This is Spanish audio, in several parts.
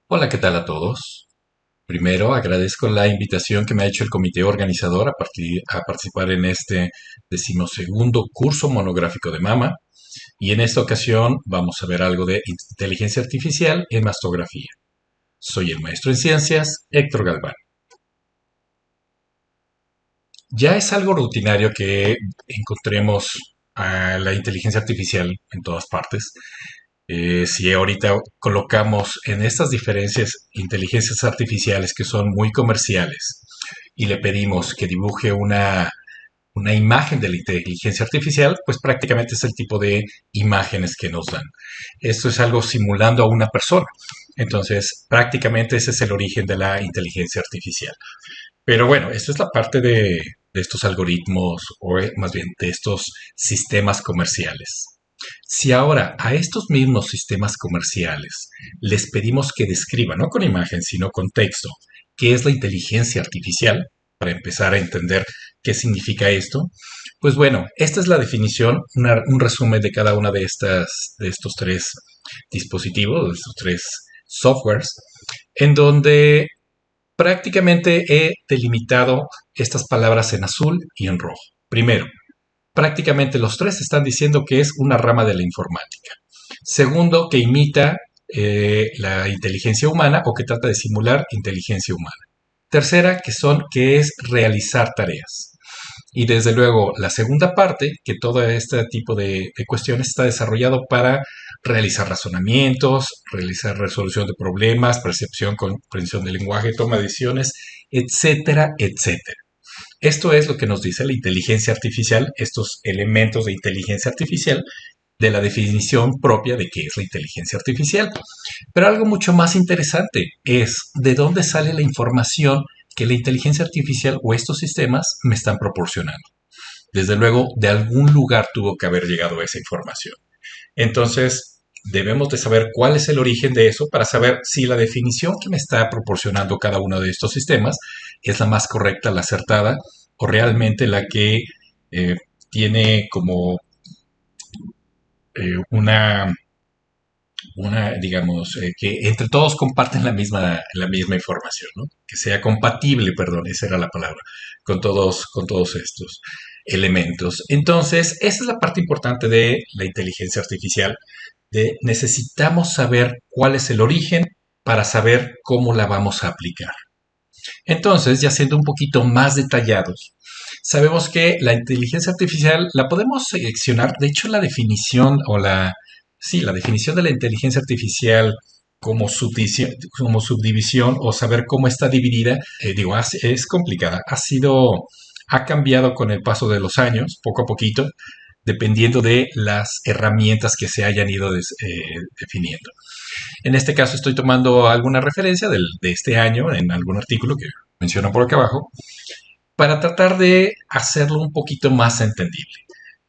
Hola, ¿qué tal a todos? Primero, agradezco la invitación que me ha hecho el comité organizador a participar en este 12º curso monográfico de mama. Y en esta ocasión vamos a ver algo de inteligencia artificial en mastografía. Soy el maestro en ciencias, Héctor Galván. Ya es algo rutinario que encontremos a la inteligencia artificial en todas partes. Si ahorita colocamos en estas diferencias inteligencias artificiales que son muy comerciales y le pedimos que dibuje una imagen de la inteligencia artificial, pues prácticamente es el tipo de imágenes que nos dan. Esto es algo simulando a una persona. Entonces, prácticamente ese es el origen de la inteligencia artificial. Pero bueno, esto es la parte de estos algoritmos, o más bien de estos sistemas comerciales. Si ahora a estos mismos sistemas comerciales les pedimos que describan, no con imagen, sino con texto, qué es la inteligencia artificial, para empezar a entender qué significa esto, pues bueno, esta es la definición, un resumen de cada una de estos tres dispositivos, de estos tres softwares, en donde prácticamente he delimitado estas palabras en azul y en rojo. Primero, prácticamente los tres están diciendo que es una rama de la informática. Segundo, que imita la inteligencia humana o que trata de simular inteligencia humana. Tercera, que es realizar tareas. Y desde luego la segunda parte, que todo este tipo de cuestiones está desarrollado para realizar razonamientos, realizar resolución de problemas, percepción, comprensión del lenguaje, toma de decisiones, etcétera, etcétera. Esto es lo que nos dice la inteligencia artificial, estos elementos de inteligencia artificial, de la definición propia de qué es la inteligencia artificial. Pero algo mucho más interesante es de dónde sale la información que la inteligencia artificial o estos sistemas me están proporcionando. Desde luego, de algún lugar tuvo que haber llegado esa información. Entonces, debemos de saber cuál es el origen de eso para saber si la definición que me está proporcionando cada uno de estos sistemas es la más correcta, la acertada, o realmente la que eh, tiene como una digamos, que entre todos comparten la misma información, ¿no? Que sea compatible, perdón, esa era la palabra, con todos estos elementos. Entonces, esa es la parte importante de la inteligencia artificial, de necesitamos saber cuál es el origen para saber cómo la vamos a aplicar. Entonces, ya siendo un poquito más detallados, sabemos que la inteligencia artificial la podemos seleccionar, de hecho la definición sí, la definición de la inteligencia artificial como subdivisión o saber cómo está dividida, es complicada. Ha cambiado con el paso de los años, poco a poquito, dependiendo de las herramientas que se hayan ido definiendo. En este caso estoy tomando alguna referencia de este año en algún artículo que menciono por acá abajo, para tratar de hacerlo un poquito más entendible.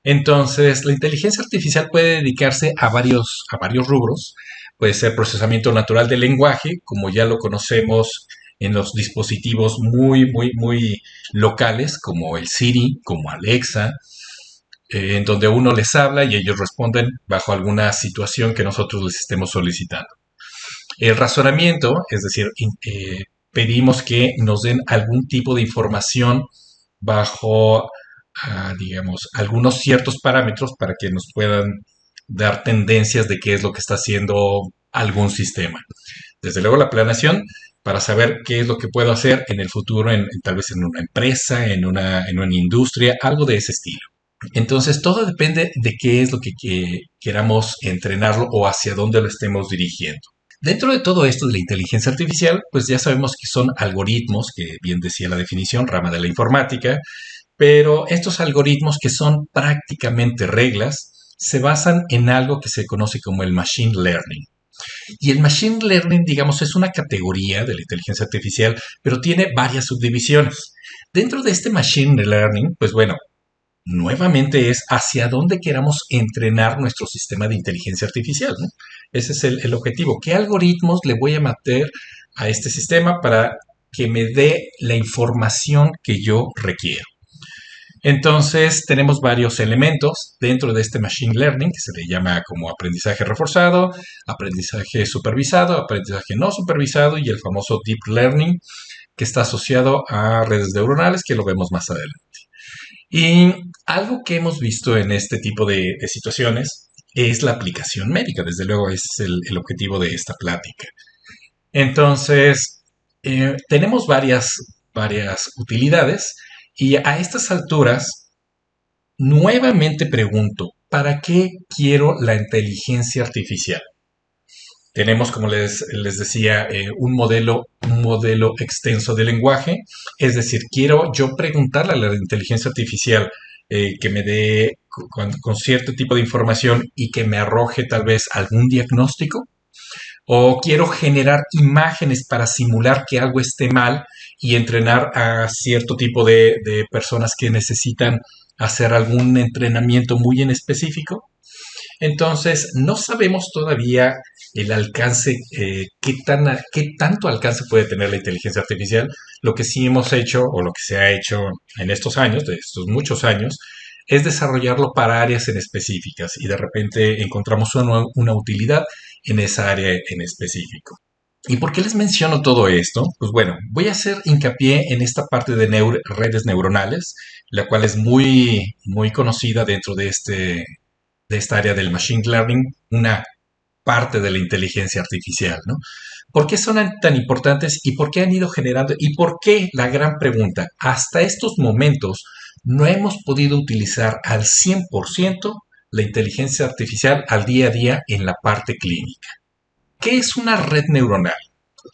Entonces, la inteligencia artificial puede dedicarse a varios rubros. Puede ser procesamiento natural del lenguaje, como ya lo conocemos en los dispositivos muy locales, como el Siri, como Alexa, en donde uno les habla y ellos responden bajo alguna situación que nosotros les estemos solicitando. El razonamiento, es decir, pedimos que nos den algún tipo de información bajo, digamos, algunos ciertos parámetros para que nos puedan dar tendencias de qué es lo que está haciendo algún sistema. Desde luego la planeación para saber qué es lo que puedo hacer en el futuro, tal vez en una empresa, en una industria, algo de ese estilo. Entonces, todo depende de qué es lo que queramos entrenarlo o hacia dónde lo estemos dirigiendo. Dentro de todo esto de la inteligencia artificial, pues ya sabemos que son algoritmos, que bien decía la definición, rama de la informática, pero estos algoritmos que son prácticamente reglas, se basan en algo que se conoce como el machine learning. Y el machine learning, digamos, es una categoría de la inteligencia artificial, pero tiene varias subdivisiones. Dentro de este machine learning, pues bueno, nuevamente es hacia dónde queramos entrenar nuestro sistema de inteligencia artificial, ¿no? Ese es el objetivo. ¿Qué algoritmos le voy a meter a este sistema para que me dé la información que yo requiero? Entonces, tenemos varios elementos dentro de este Machine Learning, que se le llama como aprendizaje reforzado, aprendizaje supervisado, aprendizaje no supervisado y el famoso Deep Learning, que está asociado a redes neuronales, que lo vemos más adelante. Y algo que hemos visto en este tipo de situaciones es la aplicación médica. Desde luego, ese es el objetivo de esta plática. Entonces, tenemos varias utilidades y a estas alturas, nuevamente pregunto, ¿para qué quiero la inteligencia artificial? Tenemos, como les decía, un modelo extenso de lenguaje. Es decir, quiero yo preguntarle a la inteligencia artificial que me dé con cierto tipo de información y que me arroje tal vez algún diagnóstico. O quiero generar imágenes para simular que algo esté mal y entrenar a cierto tipo de personas que necesitan hacer algún entrenamiento muy en específico. Entonces, no sabemos todavía el alcance, qué tanto alcance puede tener la inteligencia artificial. Lo que sí hemos hecho, o lo que se ha hecho en estos años, de estos muchos años, es desarrollarlo para áreas en específicas y de repente encontramos una utilidad en esa área en específico. ¿Y por qué les menciono todo esto? Pues bueno, voy a hacer hincapié en esta parte de redes neuronales, la cual es muy conocida dentro de esta área del machine learning, una parte de la inteligencia artificial, ¿no? ¿Por qué son tan importantes y por qué han ido generando y por qué la gran pregunta? Hasta estos momentos no hemos podido utilizar al 100% la inteligencia artificial al día a día en la parte clínica. ¿Qué es una red neuronal?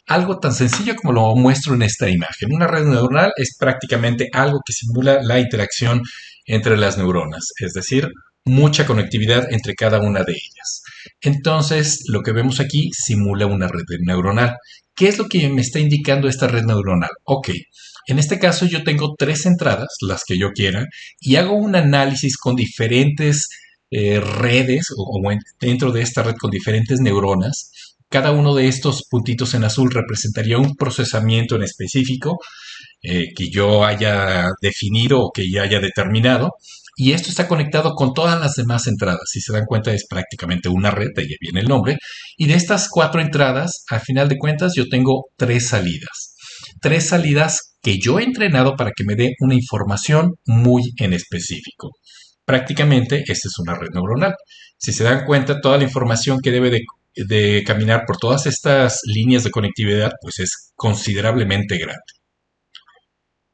Algo tan sencillo como lo muestro en esta imagen. Una red neuronal es prácticamente algo que simula la interacción entre las neuronas, es decir, mucha conectividad entre cada una de ellas. Entonces, lo que vemos aquí simula una red neuronal. ¿Qué es lo que me está indicando esta red neuronal? Ok, en este caso yo tengo tres entradas, las que yo quiera, y hago un análisis con diferentes redes o dentro de esta red con diferentes neuronas. Cada uno de estos puntitos en azul representaría un procesamiento en específico que yo haya definido o que ya haya determinado. Y esto está conectado con todas las demás entradas. Si se dan cuenta, es prácticamente una red, de ahí viene el nombre. Y de estas cuatro entradas, al final de cuentas, yo tengo tres salidas. Tres salidas que yo he entrenado para que me dé una información muy en específico. Prácticamente, esta es una red neuronal. Si se dan cuenta, toda la información que debe de caminar por todas estas líneas de conectividad, pues es considerablemente grande.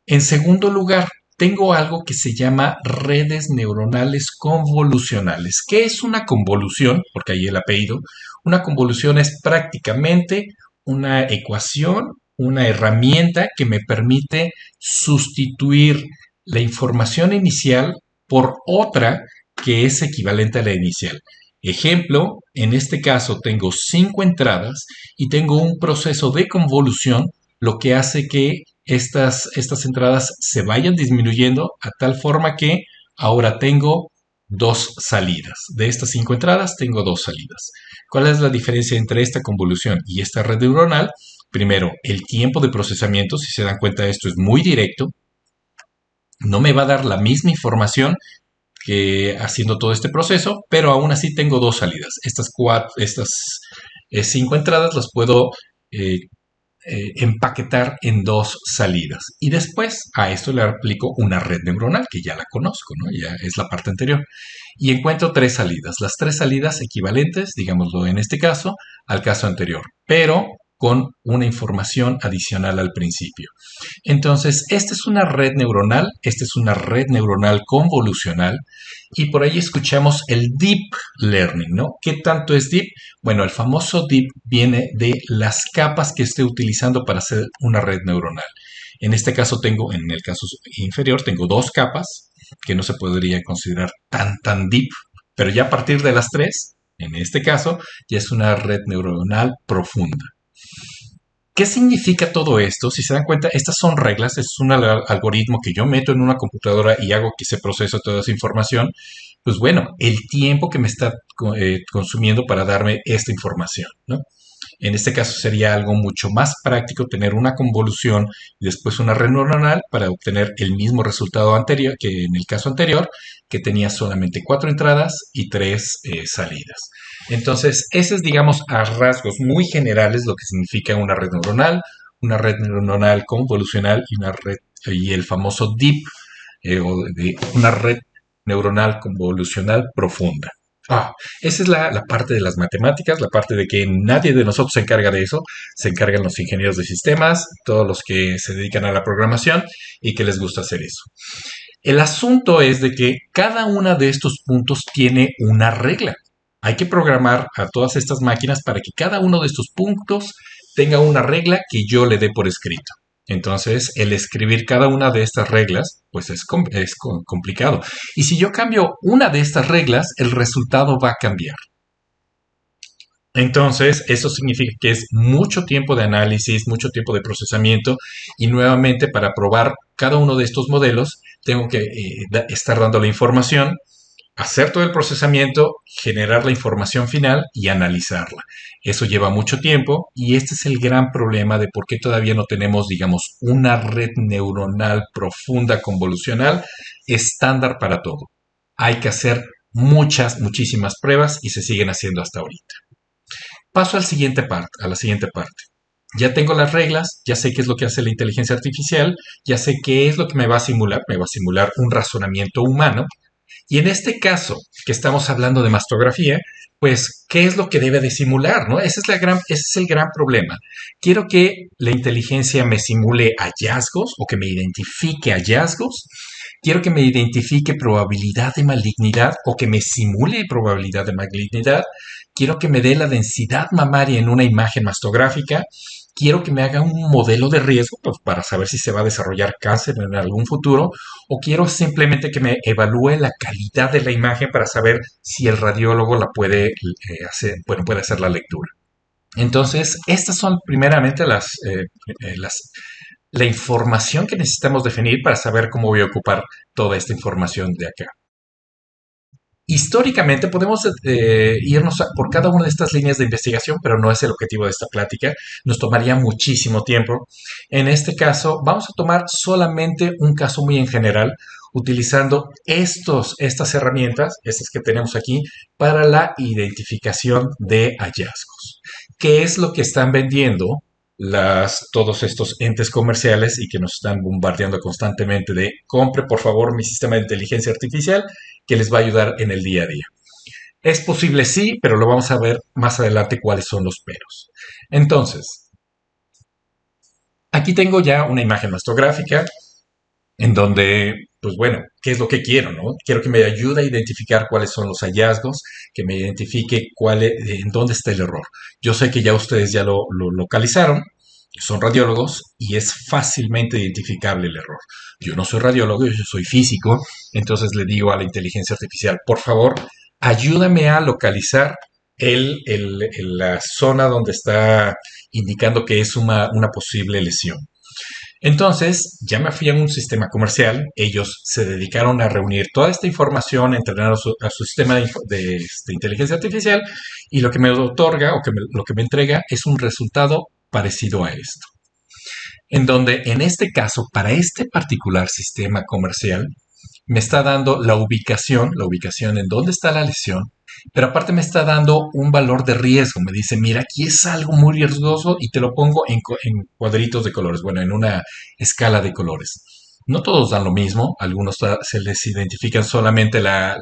En segundo lugar, tengo algo que se llama redes neuronales convolucionales. ¿Qué es una convolución? Porque ahí el apellido. Una convolución es prácticamente una ecuación, una herramienta que me permite sustituir la información inicial por otra que es equivalente a la inicial. Ejemplo, en este caso tengo 5 entradas y tengo un proceso de convolución, lo que hace que estas entradas se vayan disminuyendo a tal forma que ahora tengo dos salidas. De estas 5 entradas tengo dos salidas. ¿Cuál es la diferencia entre esta convolución y esta red neuronal? Primero, el tiempo de procesamiento, si se dan cuenta, esto es muy directo. No me va a dar la misma información que haciendo todo este proceso, pero aún así tengo dos salidas. Estas 5 entradas las puedo empaquetar en dos salidas. Y después a esto le aplico una red neuronal, que ya la conozco, ¿no? Ya es la parte anterior. Y encuentro tres salidas. Las tres salidas equivalentes, digámoslo en este caso, al caso anterior. Pero con una información adicional al principio. Entonces, esta es una red neuronal, esta es una red neuronal convolucional y por ahí escuchamos el deep learning, ¿no? ¿Qué tanto es deep? Bueno, el famoso deep viene de las capas que esté utilizando para hacer una red neuronal. En este caso tengo, en el caso inferior, tengo dos capas que no se podría considerar tan deep, pero ya a partir de las tres, en este caso, ya es una red neuronal profunda. ¿Qué significa todo esto? Si se dan cuenta, estas son reglas, es un algoritmo que yo meto en una computadora y hago que se procese toda esa información. Pues bueno, el tiempo que me está consumiendo para darme esta información, ¿no? En este caso sería algo mucho más práctico tener una convolución y después una red neuronal para obtener el mismo resultado anterior que en el caso anterior, que tenía solamente 4 entradas y 3 salidas. Entonces, ese es, digamos, a rasgos muy generales lo que significa una red neuronal convolucional y una red y el famoso deep o de una red neuronal convolucional profunda. Ah, esa es la parte de las matemáticas, la parte de que nadie de nosotros se encarga de eso, se encargan los ingenieros de sistemas, todos los que se dedican a la programación y que les gusta hacer eso. El asunto es de que cada uno de estos puntos tiene una regla. Hay que programar a todas estas máquinas para que cada uno de estos puntos tenga una regla que yo le dé por escrito. Entonces, el escribir cada una de estas reglas, pues es complicado. Y si yo cambio una de estas reglas, el resultado va a cambiar. Entonces, eso significa que es mucho tiempo de análisis, mucho tiempo de procesamiento y nuevamente para probar cada uno de estos modelos tengo que estar dando la información, hacer todo el procesamiento, generar la información final y analizarla. Eso lleva mucho tiempo y este es el gran problema de por qué todavía no tenemos, digamos, una red neuronal profunda convolucional estándar para todo. Hay que hacer muchísimas pruebas y se siguen haciendo hasta ahorita. Paso a la siguiente parte. Ya tengo las reglas, ya sé qué es lo que hace la inteligencia artificial, ya sé qué es lo que me va a simular un razonamiento humano. Y en este caso, que estamos hablando de mastografía, pues, ¿qué es lo que debe de simular? ¿No? Ese es el gran problema. Quiero que la inteligencia me simule hallazgos o que me identifique hallazgos. Quiero que me identifique probabilidad de malignidad o que me simule probabilidad de malignidad. Quiero que me dé la densidad mamaria en una imagen mastográfica. Quiero que me haga un modelo de riesgo pues, para saber si se va a desarrollar cáncer en algún futuro o quiero simplemente que me evalúe la calidad de la imagen para saber si el radiólogo la puede hacer, bueno, puede hacer la lectura. Entonces, estas son primeramente la información que necesitamos definir para saber cómo voy a ocupar toda esta información de acá. Históricamente podemos irnos por cada una de estas líneas de investigación, pero no es el objetivo de esta plática. Nos tomaría muchísimo tiempo. En este caso, vamos a tomar solamente un caso muy en general, utilizando estas herramientas, estas que tenemos aquí, para la identificación de hallazgos. ¿Qué es lo que están vendiendo todos estos entes comerciales y que nos están bombardeando constantemente de compre por favor mi sistema de inteligencia artificial que les va a ayudar en el día a día? Es posible, sí, pero lo vamos a ver más adelante cuáles son los peros. Entonces, aquí tengo ya una imagen mastográfica en donde, pues bueno, ¿qué es lo que quiero, no? Quiero que me ayude a identificar cuáles son los hallazgos, que me identifique en dónde está el error. Yo sé que ya ustedes ya lo localizaron, son radiólogos y es fácilmente identificable el error. Yo no soy radiólogo, yo soy físico, entonces le digo a la inteligencia artificial, por favor, ayúdame a localizar la zona donde está indicando que es una posible lesión. Entonces, ya me fui a un sistema comercial, ellos se dedicaron a reunir toda esta información, a entrenar a su sistema de inteligencia artificial y lo que me otorga o lo que me entrega es un resultado parecido a esto. En donde, en este caso, para este particular sistema comercial, me está dando la ubicación en dónde está la lesión, pero aparte me está dando un valor de riesgo. Me dice, mira, aquí es algo muy riesgoso y te lo pongo en cuadritos de colores, bueno, en una escala de colores. No todos dan lo mismo, algunos se les identifican solamente la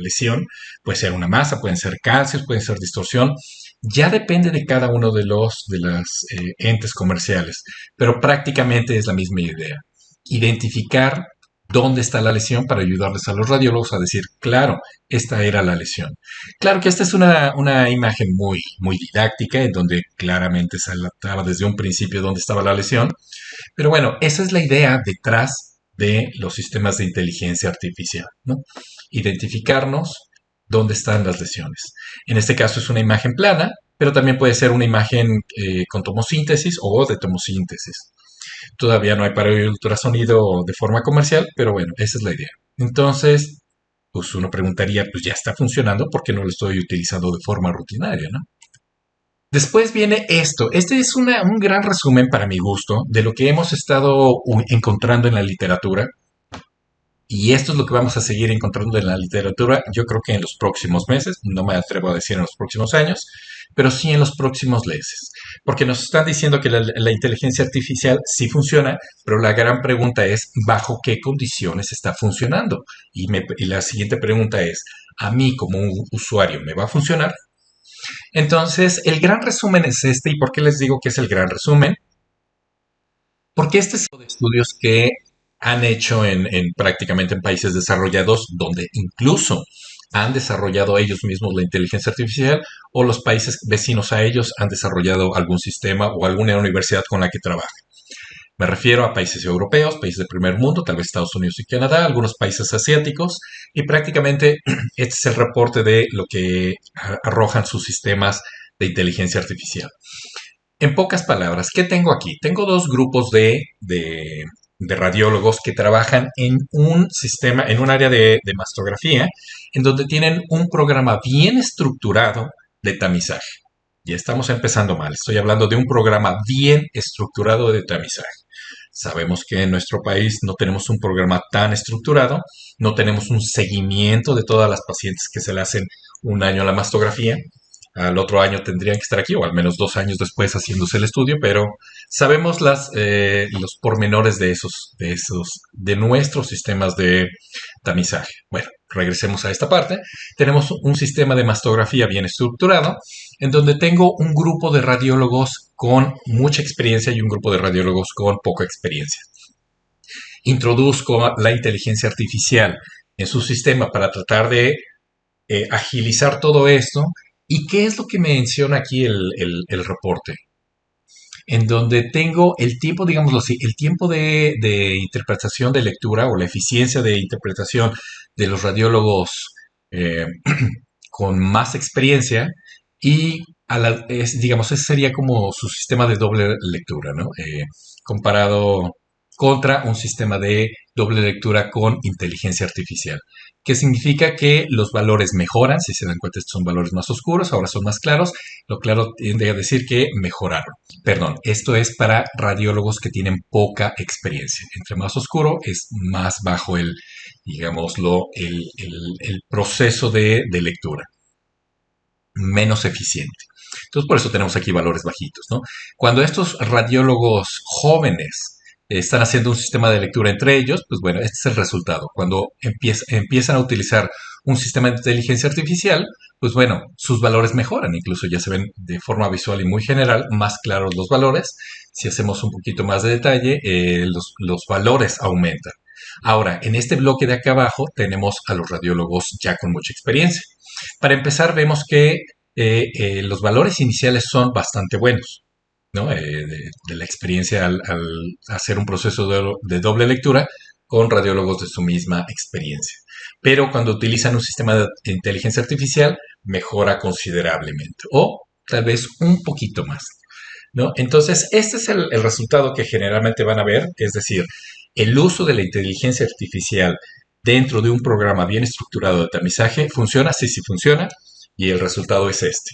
lesión, puede ser una masa, pueden ser cáncer, puede ser distorsión, ya depende de cada uno de las entes comerciales, pero prácticamente es la misma idea. Identificar dónde está la lesión para ayudarles a los radiólogos a decir, claro, esta era la lesión. Claro que esta es una imagen muy didáctica, en donde claramente se trataba desde un principio dónde estaba la lesión, pero bueno, esa es la idea detrás de los sistemas de inteligencia artificial, ¿no? Identificarnos dónde están las lesiones. En este caso es una imagen plana, pero también puede ser una imagen con tomosíntesis o de tomosíntesis. Todavía no hay para el ultrasonido de forma comercial, pero bueno, esa es la idea. Entonces, pues uno preguntaría, pues ya está funcionando, ¿por qué no lo estoy utilizando de forma rutinaria, no? Después viene esto. Este es un gran resumen para mi gusto de lo que hemos estado encontrando en la literatura. Y esto es lo que vamos a seguir encontrando en la literatura, yo creo que en los próximos meses, no me atrevo a decir en los próximos años, pero sí en los próximos meses. Porque nos están diciendo que la inteligencia artificial sí funciona, pero la gran pregunta es, ¿bajo qué condiciones está funcionando? Y la siguiente pregunta es, ¿a mí como un usuario me va a funcionar? Entonces, el gran resumen es este. ¿Y por qué les digo que es el gran resumen? Porque este es de estudios que han hecho prácticamente en países desarrollados, donde incluso han desarrollado ellos mismos la inteligencia artificial, o los países vecinos a ellos han desarrollado algún sistema o alguna universidad con la que trabajan. Me refiero a países europeos, países del primer mundo, tal vez Estados Unidos y Canadá, algunos países asiáticos, y prácticamente este es el reporte de lo que arrojan sus sistemas de inteligencia artificial. En pocas palabras, ¿qué tengo aquí? Tengo dos grupos de radiólogos que trabajan en un sistema, en un área de mastografía, en donde tienen un programa bien estructurado de tamizaje. Ya estamos empezando mal. Estoy hablando de un programa bien estructurado de tamizaje. Sabemos que en nuestro país no tenemos un programa tan estructurado, no tenemos un seguimiento de todas las pacientes que se le hacen un año a la mastografía. Al otro año tendrían que estar aquí, o al menos 2 años después haciéndose el estudio, pero sabemos los pormenores de nuestros sistemas de tamizaje. Bueno, regresemos a esta parte. Tenemos un sistema de mastografía bien estructurado, en donde tengo un grupo de radiólogos con mucha experiencia y un grupo de radiólogos con poca experiencia. Introduzco la inteligencia artificial en su sistema para tratar de agilizar todo esto. ¿Y qué es lo que menciona aquí el reporte? En donde tengo el tiempo, digámoslo así, el tiempo de interpretación de lectura o la eficiencia de interpretación de los radiólogos eh, con más experiencia y digamos, ese sería como su sistema de doble lectura, ¿no? Comparado contra un sistema de doble lectura con inteligencia artificial, que significa que los valores mejoran. Si se dan cuenta, estos son valores más oscuros, ahora son más claros. Lo claro tiende a decir que mejoraron. Perdón, esto es para radiólogos que tienen poca experiencia. Entre más oscuro es más bajo digámoslo, el proceso de lectura, menos eficiente. Entonces, por eso tenemos aquí valores bajitos, ¿no? Cuando estos radiólogos jóvenes están haciendo un sistema de lectura entre ellos, pues bueno, este es el resultado. Cuando empiezan a utilizar un sistema de inteligencia artificial, pues bueno, sus valores mejoran, incluso ya se ven de forma visual y muy general más claros los valores. Si hacemos un poquito más de detalle, los valores aumentan. Ahora, en este bloque de acá abajo tenemos a los radiólogos ya con mucha experiencia. Para empezar, vemos que los valores iniciales son bastante buenos, ¿no? De la experiencia al hacer un proceso de doble lectura con radiólogos de su misma experiencia. Pero cuando utilizan un sistema de inteligencia artificial, mejora considerablemente, o tal vez un poquito más, ¿no? Entonces, este es el resultado que generalmente van a ver, es decir, el uso de la inteligencia artificial dentro de un programa bien estructurado de tamizaje funciona, sí, sí funciona, y el resultado es este.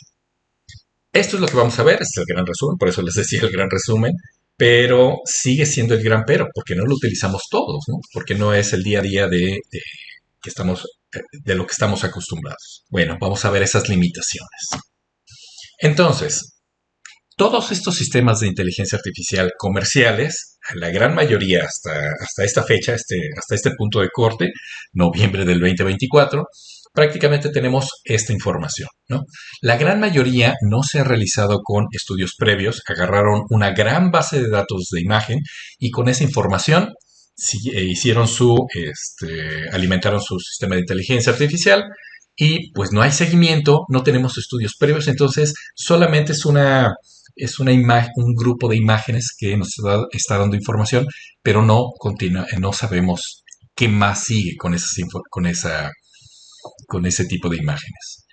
Esto es lo que vamos a ver, este es el gran resumen, por eso les decía el gran resumen, pero sigue siendo el gran pero, porque no lo utilizamos todos, ¿no? Porque no es el día a día de lo que estamos acostumbrados. Bueno, vamos a ver esas limitaciones. Entonces, todos estos sistemas de inteligencia artificial comerciales, la gran mayoría hasta esta fecha, hasta este punto de corte, noviembre del 2024, prácticamente tenemos esta información, ¿no? La gran mayoría no se ha realizado con estudios previos, agarraron una gran base de datos de imagen y con esa información hicieron alimentaron su sistema de inteligencia artificial y pues no hay seguimiento, no tenemos estudios previos, entonces solamente es una imagen, un grupo de imágenes que nos está dando información, pero no sabemos qué más sigue con ese tipo de imágenes.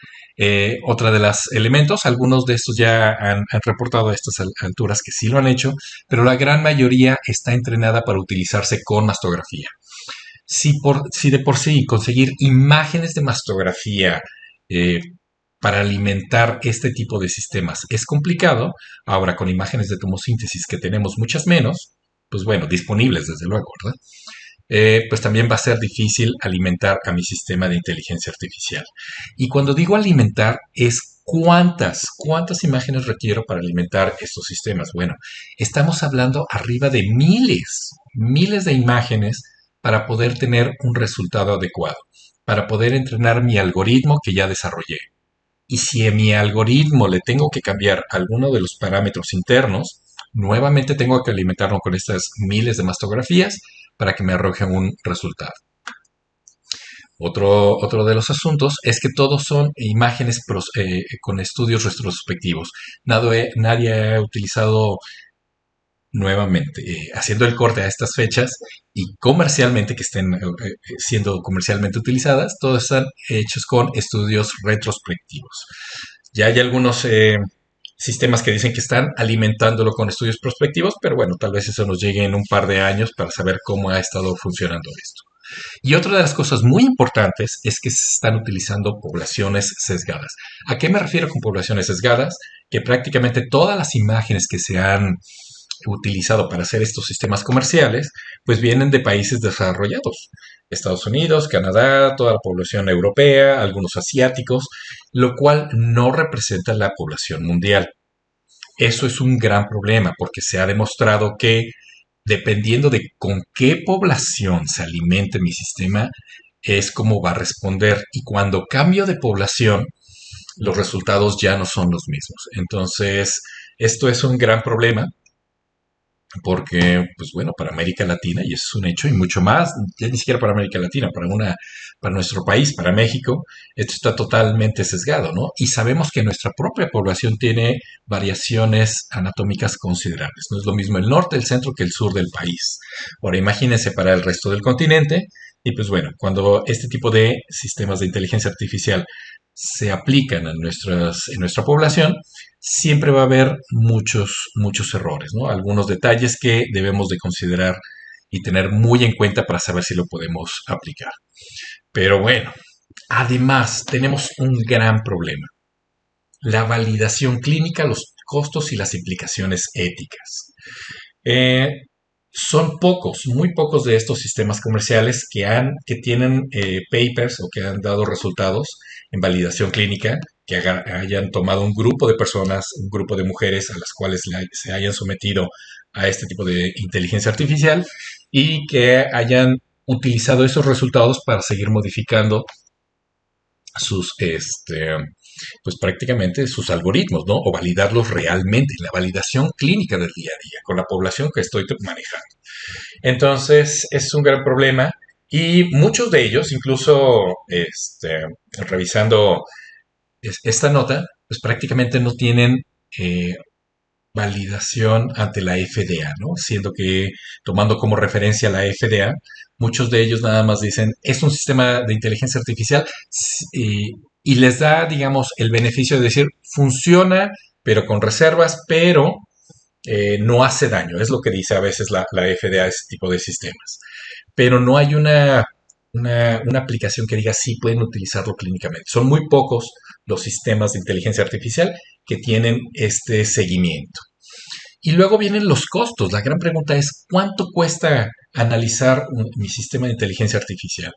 Otra de los elementos, algunos de estos ya han reportado a estas alturas que sí lo han hecho, pero la gran mayoría está entrenada para utilizarse con mastografía. Si de por sí conseguir imágenes de mastografía para alimentar este tipo de sistemas es complicado. Ahora, con imágenes de tomosíntesis que tenemos muchas menos, pues bueno, disponibles desde luego, ¿verdad? Pues también va a ser difícil alimentar a mi sistema de inteligencia artificial. Y cuando digo alimentar es cuántas imágenes requiero para alimentar estos sistemas. Bueno, estamos hablando arriba de miles de imágenes para poder tener un resultado adecuado, para poder entrenar mi algoritmo que ya desarrollé. Y si a mi algoritmo le tengo que cambiar alguno de los parámetros internos, nuevamente tengo que alimentarlo con estas miles de mastografías para que me arroje un resultado. Otro de los asuntos es que todos son imágenes con estudios retrospectivos. Nadie ha utilizado nuevamente, haciendo el corte a estas fechas y comercialmente que estén siendo comercialmente utilizadas, todos están hechos con estudios retrospectivos. Ya hay algunos sistemas que dicen que están alimentándolo con estudios prospectivos, pero bueno, tal vez eso nos llegue en un par de años para saber cómo ha estado funcionando esto. Y otra de las cosas muy importantes es que se están utilizando poblaciones sesgadas. ¿A qué me refiero con poblaciones sesgadas? Que prácticamente todas las imágenes que se han utilizado para hacer estos sistemas comerciales, pues vienen de países desarrollados. Estados Unidos, Canadá, toda la población europea, algunos asiáticos, lo cual no representa la población mundial. Eso es un gran problema porque se ha demostrado que dependiendo de con qué población se alimente mi sistema, es como va a responder. Y cuando cambio de población, los resultados ya no son los mismos. Entonces, esto es un gran problema porque, pues bueno, para América Latina, y eso es un hecho, y mucho más, ya ni siquiera para América Latina, para nuestro país, para México, esto está totalmente sesgado, ¿no? Y sabemos que nuestra propia población tiene variaciones anatómicas considerables. No es lo mismo el norte, el centro que el sur del país. Ahora imagínense para el resto del continente, y pues bueno, cuando este tipo de sistemas de inteligencia artificial se aplican en nuestra población, siempre va a haber muchos errores, ¿no? Algunos detalles que debemos de considerar y tener muy en cuenta para saber si lo podemos aplicar. Pero bueno, además tenemos un gran problema. La validación clínica, los costos y las implicaciones éticas. Eh, Son muy pocos de estos sistemas comerciales que tienen papers o que han dado resultados en validación clínica, que hayan tomado un grupo de personas, un grupo de mujeres a las cuales se hayan sometido a este tipo de inteligencia artificial y que hayan utilizado esos resultados para seguir modificando sus, pues prácticamente sus algoritmos, ¿no? O validarlos realmente, la validación clínica del día a día con la población que estoy manejando. Entonces, es un gran problema y muchos de ellos, incluso revisando esta nota, pues prácticamente no tienen eh, validación ante la FDA, ¿no? Siendo que, tomando como referencia la FDA, muchos de ellos nada más dicen, es un sistema de inteligencia artificial y les da, digamos, el beneficio de decir, funciona, pero con reservas, pero no hace daño. Es lo que dice a veces la FDA a ese tipo de sistemas. Pero no hay una aplicación que diga sí pueden utilizarlo clínicamente. Son muy pocos los sistemas de inteligencia artificial que tienen este seguimiento. Y luego vienen los costos. La gran pregunta es, ¿cuánto cuesta analizar mi sistema de inteligencia artificial?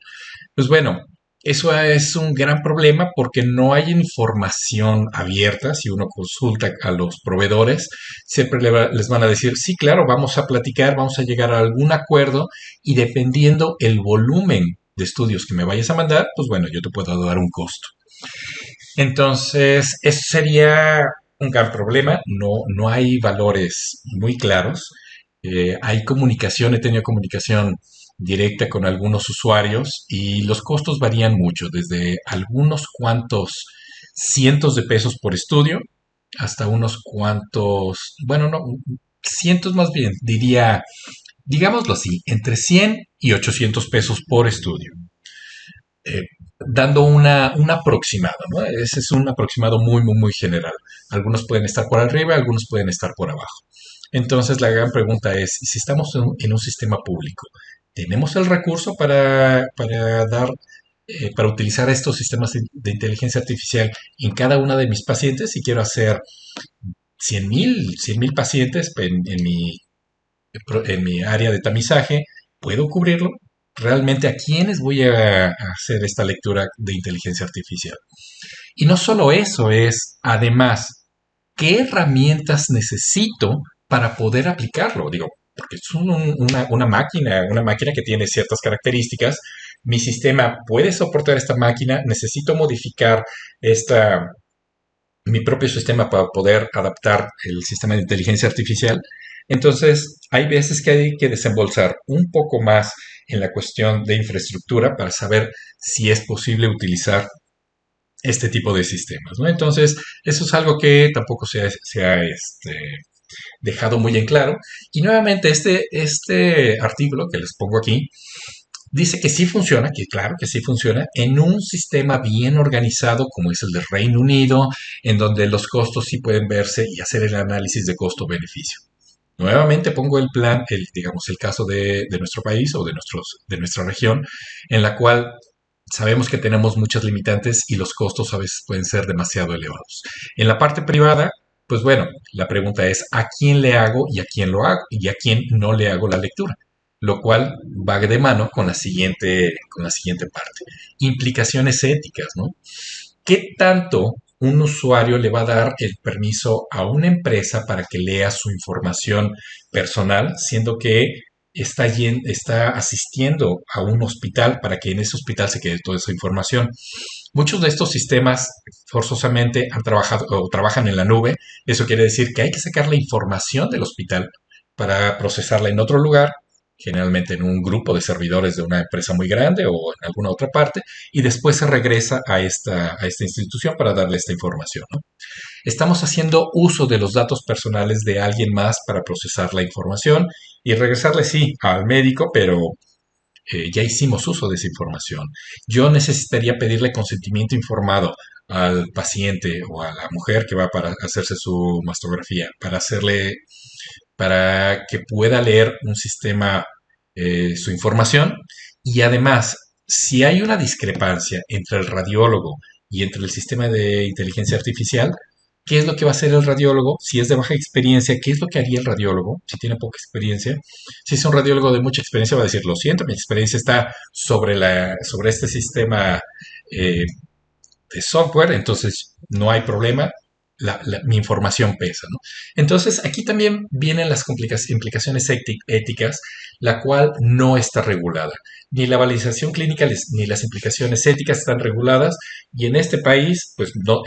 Pues bueno, eso es un gran problema porque no hay información abierta. Si uno consulta a los proveedores, siempre les van a decir, sí, claro, vamos a platicar, vamos a llegar a algún acuerdo y dependiendo el volumen de estudios que me vayas a mandar, pues bueno, yo te puedo dar un costo. Entonces, eso sería un gran problema. No hay valores muy claros. Hay comunicación, he tenido comunicación directa con algunos usuarios y los costos varían mucho, desde algunos cuantos cientos de pesos por estudio hasta unos cuantos, bueno, no, cientos más bien, diría, digámoslo así, entre 100 y 800 pesos por estudio. Eh, Dando un aproximado, ¿no? Ese es un aproximado muy general. Algunos pueden estar por arriba, algunos pueden estar por abajo. Entonces la gran pregunta es, si estamos en un sistema público, ¿tenemos el recurso para dar para utilizar estos sistemas de inteligencia artificial en cada una de mis pacientes, si quiero hacer 100,000 pacientes en mi área de tamizaje, ¿puedo cubrirlo? ¿Realmente a quiénes voy a hacer esta lectura de inteligencia artificial? Y no solo eso, es además, ¿qué herramientas necesito para poder aplicarlo? Digo, porque es una máquina que tiene ciertas características. Mi sistema puede soportar esta máquina, necesito modificar esta, mi propio sistema para poder adaptar el sistema de inteligencia artificial. Entonces, hay veces que hay que desembolsar un poco más en la cuestión de infraestructura para saber si es posible utilizar este tipo de sistemas, ¿no? Entonces, eso es algo que tampoco se ha dejado muy en claro. Y nuevamente, este artículo que les pongo aquí dice que sí funciona, que claro que sí funciona, en un sistema bien organizado como es el del Reino Unido, en donde los costos sí pueden verse y hacer el análisis de costo-beneficio. Nuevamente pongo el plan, digamos, el caso de nuestro país o de nuestra región, en la cual sabemos que tenemos muchas limitantes y los costos a veces pueden ser demasiado elevados. En la parte privada, pues bueno, la pregunta es ¿a quién le hago y a quién lo hago y a quién no le hago la lectura? Lo cual va de mano con la siguiente parte. Implicaciones éticas, ¿no? ¿Qué tanto un usuario le va a dar el permiso a una empresa para que lea su información personal, siendo que está asistiendo a un hospital para que en ese hospital se quede toda esa información? Muchos de estos sistemas forzosamente han trabajado o trabajan en la nube. Eso quiere decir que hay que sacar la información del hospital para procesarla en otro lugar, generalmente en un grupo de servidores de una empresa muy grande o en alguna otra parte, y después se regresa a esta institución para darle esta información, ¿no? Estamos haciendo uso de los datos personales de alguien más para procesar la información y regresarle, sí, al médico, pero ya hicimos uso de esa información. Yo necesitaría pedirle consentimiento informado al paciente o a la mujer que va para hacerse su mastografía, para que pueda leer un sistema su información. Y además, si hay una discrepancia entre el radiólogo y entre el sistema de inteligencia artificial, ¿qué es lo que va a hacer el radiólogo? Si es de baja experiencia, ¿qué es lo que haría el radiólogo? Si tiene poca experiencia. Si es un radiólogo de mucha experiencia, va a decir, lo siento, mi experiencia está sobre este sistema de software, entonces no hay problema, mi información pesa, ¿no? Entonces, aquí también vienen las implicaciones éticas, la cual no está regulada. Ni la validación clínica ni las implicaciones éticas están reguladas y en este país, pues no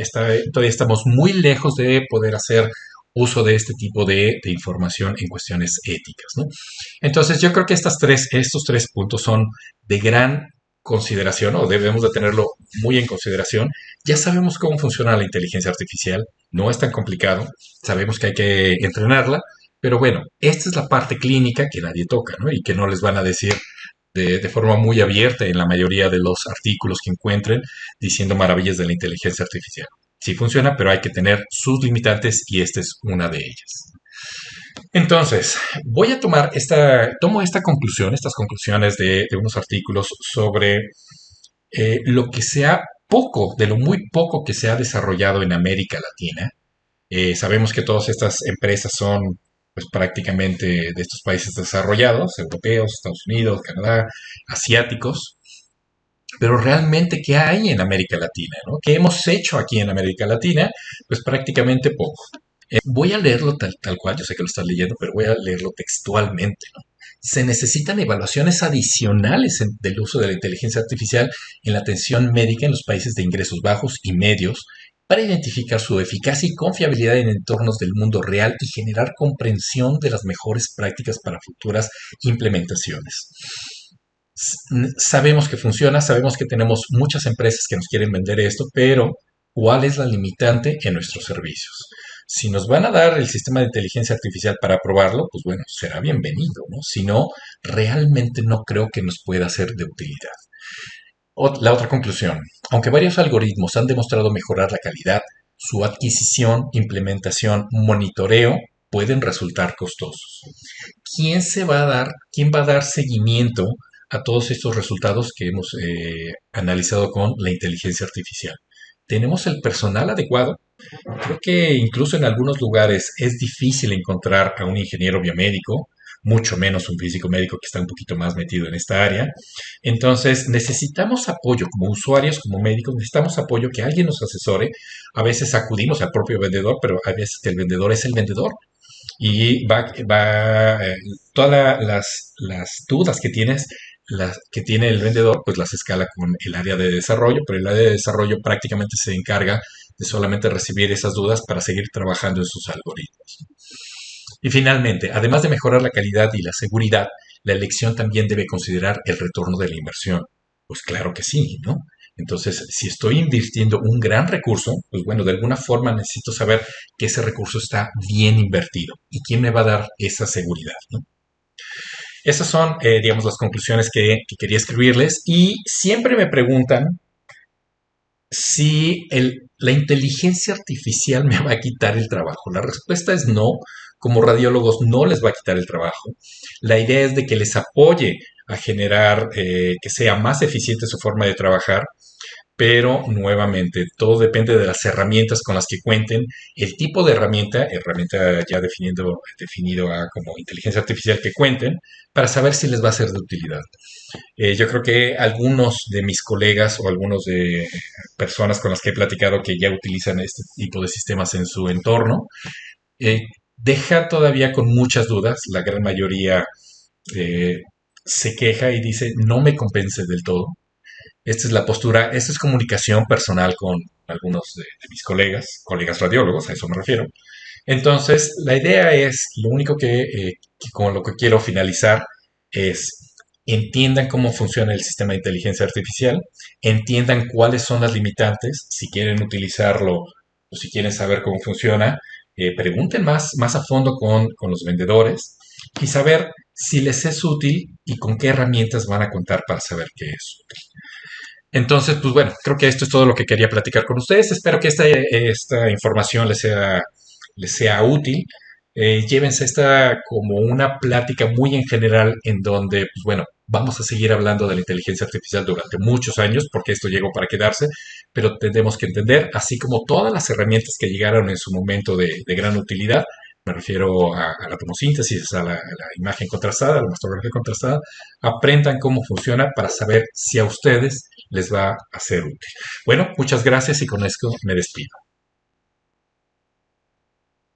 todavía estamos muy lejos de poder hacer uso de este tipo de información en cuestiones éticas, ¿no? Entonces, yo creo que estos tres puntos son de gran consideración o debemos de tenerlo muy en consideración. Ya sabemos cómo funciona la inteligencia artificial, no es tan complicado, sabemos que hay que entrenarla, pero bueno, esta es la parte clínica que nadie toca, ¿no? Y que no les van a decir de forma muy abierta en la mayoría de los artículos que encuentren diciendo maravillas de la inteligencia artificial. Sí funciona, pero hay que tener sus limitantes y esta es una de ellas. Entonces, voy a tomo estas conclusiones de unos artículos sobre lo que de lo muy poco que se ha desarrollado en América Latina. Sabemos que todas estas empresas son pues prácticamente de estos países desarrollados, europeos, Estados Unidos, Canadá, asiáticos, pero realmente, ¿qué hay en América Latina, ¿no? ¿Qué hemos hecho aquí en América Latina? Pues prácticamente poco. Voy a leerlo tal cual, yo sé que lo estás leyendo, pero voy a leerlo textualmente, ¿no? Se necesitan evaluaciones adicionales del uso de la inteligencia artificial en la atención médica en los países de ingresos bajos y medios para identificar su eficacia y confiabilidad en entornos del mundo real y generar comprensión de las mejores prácticas para futuras implementaciones. Sabemos que funciona, sabemos que tenemos muchas empresas que nos quieren vender esto, pero ¿cuál es la limitante en nuestros servicios? Si nos van a dar el sistema de inteligencia artificial para probarlo, pues bueno, será bienvenido, ¿no? Si no, realmente no creo que nos pueda ser de utilidad. La otra conclusión, aunque varios algoritmos han demostrado mejorar la calidad, su adquisición, implementación, monitoreo pueden resultar costosos. ¿Quién va a dar seguimiento a todos estos resultados que hemos analizado con la inteligencia artificial. ¿Tenemos el personal adecuado? Creo que incluso en algunos lugares es difícil encontrar a un ingeniero biomédico, mucho menos un físico médico que está un poquito más metido en esta área. Entonces, necesitamos apoyo como usuarios, como médicos, necesitamos apoyo, que alguien nos asesore. A veces acudimos al propio vendedor, pero hay veces que el vendedor es el vendedor y todas las dudas que tienes, las que tiene el vendedor, pues las escala con el área de desarrollo, pero el área de desarrollo prácticamente se encarga de solamente recibir esas dudas para seguir trabajando en sus algoritmos. Y finalmente, además de mejorar la calidad y la seguridad, la elección también debe considerar el retorno de la inversión. Pues claro que sí, ¿no? Entonces, si estoy invirtiendo un gran recurso, pues bueno, de alguna forma necesito saber que ese recurso está bien invertido y quién me va a dar esa seguridad, ¿no? Esas son, digamos, las conclusiones que quería escribirles y siempre me preguntan si la inteligencia artificial me va a quitar el trabajo. La respuesta es no. Como radiólogos no les va a quitar el trabajo. La idea es de que les apoye a generar que sea más eficiente su forma de trabajar, pero nuevamente todo depende de las herramientas con las que cuenten, el tipo de herramienta ya definido como inteligencia artificial que cuenten, para saber si les va a ser de utilidad. Yo creo que algunos de mis colegas o algunos de personas con las que he platicado que ya utilizan este tipo de sistemas en su entorno, eh, deja todavía con muchas dudas. La gran mayoría eh, se queja y dice, no me convence del todo. Esta es la postura, esta es comunicación personal con algunos de mis colegas radiólogos, a eso me refiero. Entonces, la idea es, lo único que con lo que quiero finalizar es entiendan cómo funciona el sistema de inteligencia artificial, entiendan cuáles son las limitantes, si quieren utilizarlo o si quieren saber cómo funciona, pregunten más a fondo con los vendedores y saber si les es útil y con qué herramientas van a contar para saber qué es útil. Entonces, pues bueno, creo que esto es todo lo que quería platicar con ustedes. Espero que esta información les sea útil. Llévense esta como una plática muy en general en donde, pues bueno, vamos a seguir hablando de la inteligencia artificial durante muchos años porque esto llegó para quedarse, pero tenemos que entender, así como todas las herramientas que llegaron en su momento de gran utilidad, me refiero a la tomosíntesis, a la imagen contrastada, a la mastografía contrastada, aprendan cómo funciona para saber si a ustedes les va a ser útil. Bueno, muchas gracias y con esto me despido.